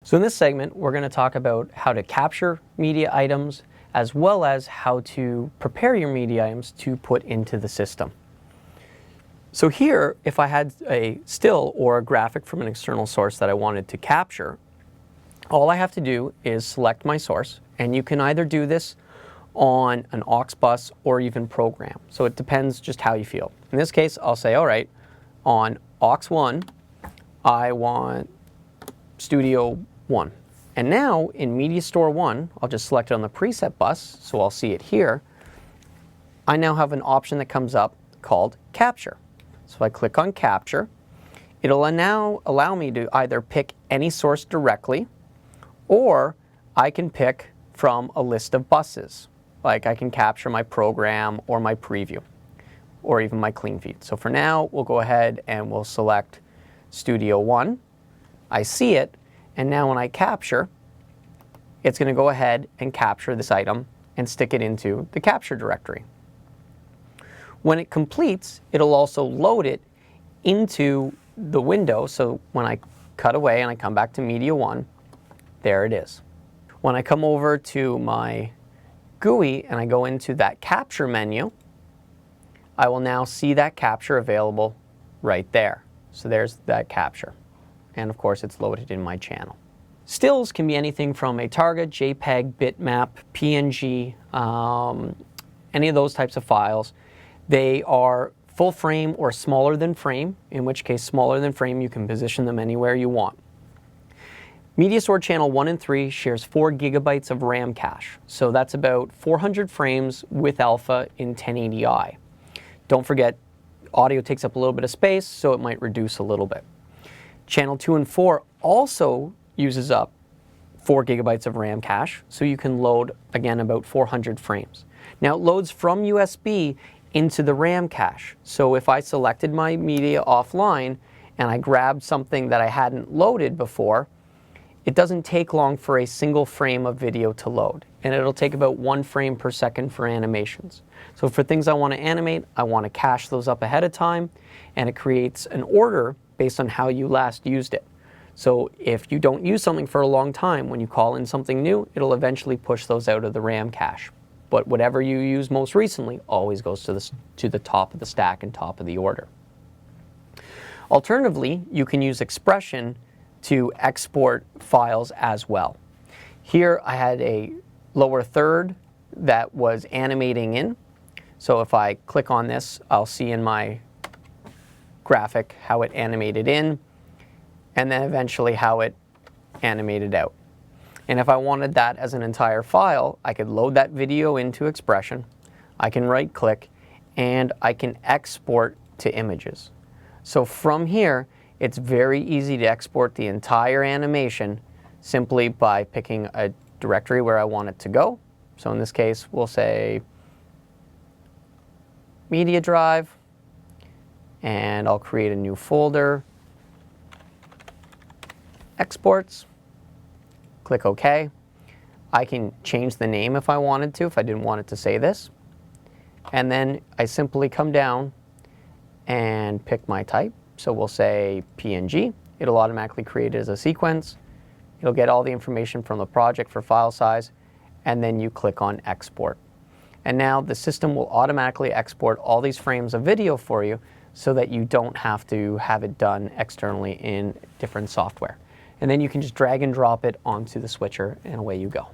So in this segment, we're going to talk about how to capture media items as well as how to prepare your media items to put into the system. So here, if I had a still or a graphic from an external source that I wanted to capture, all I have to do is select my source, and you can either do this on an aux bus or even program. So it depends just how you feel. In this case, I'll say, all right, on aux 1, I want Studio 1. And now in Media Store 1, I'll just select it on the preset bus, so I'll see it here. I now have an option that comes up called Capture. So if I click on Capture, it'll now allow me to either pick any source directly, or I can pick from a list of buses. Like I can capture my program or my preview, or even my clean feed. So for now, we'll go ahead and we'll select Studio 1. I see it, and now when I capture, it's going to go ahead and capture this item and stick it into the capture directory. When it completes, it'll also load it into the window, so when I cut away and I come back to Media 1, there it is. When I come over to my GUI and I go into that capture menu, I will now see that capture available right there. So there's that capture. And of course it's loaded in my channel. Stills can be anything from a target, JPEG, bitmap, PNG, any of those types of files. They are full frame or smaller than frame, in which case smaller than frame you can position them anywhere you want. Media Store Channel 1 and 3 shares 4 gigabytes of RAM cache, so that's about 400 frames with alpha in 1080i. Don't forget, audio takes up a little bit of space, so it might reduce a little bit. Channel 2 and 4 also uses up 4 gigabytes of RAM cache, so you can load, again, about 400 frames. Now it loads from USB into the RAM cache, so if I selected my media offline and I grabbed something that I hadn't loaded before, it doesn't take long for a single frame of video to load, and it'll take about 1 frame per second for animations. So for things I want to animate, I want to cache those up ahead of time, and it creates an order based on how you last used it. So if you don't use something for a long time, when you call in something new, it'll eventually push those out of the RAM cache. But whatever you use most recently always goes to the top of the stack and top of the order. Alternatively, you can use Expression to export files as well. Here I had a lower third that was animating in. So if I click on this, I'll see in my graphic how it animated in, and then eventually how it animated out. And if I wanted that as an entire file, I could load that video into Expression, I can right click, and I can export to images. So from here, it's very easy to export the entire animation simply by picking a directory where I want it to go. So in this case, we'll say Media Drive, and I'll create a new folder, Exports, click OK. I can change the name if I wanted to, if I didn't want it to say this. And then I simply come down and pick my type. So we'll say PNG. It'll automatically create it as a sequence. It'll get all the information from the project for file size, and then you click on Export. And now the system will automatically export all these frames of video for you so that you don't have to have it done externally in different software. And then you can just drag and drop it onto the switcher, and away you go.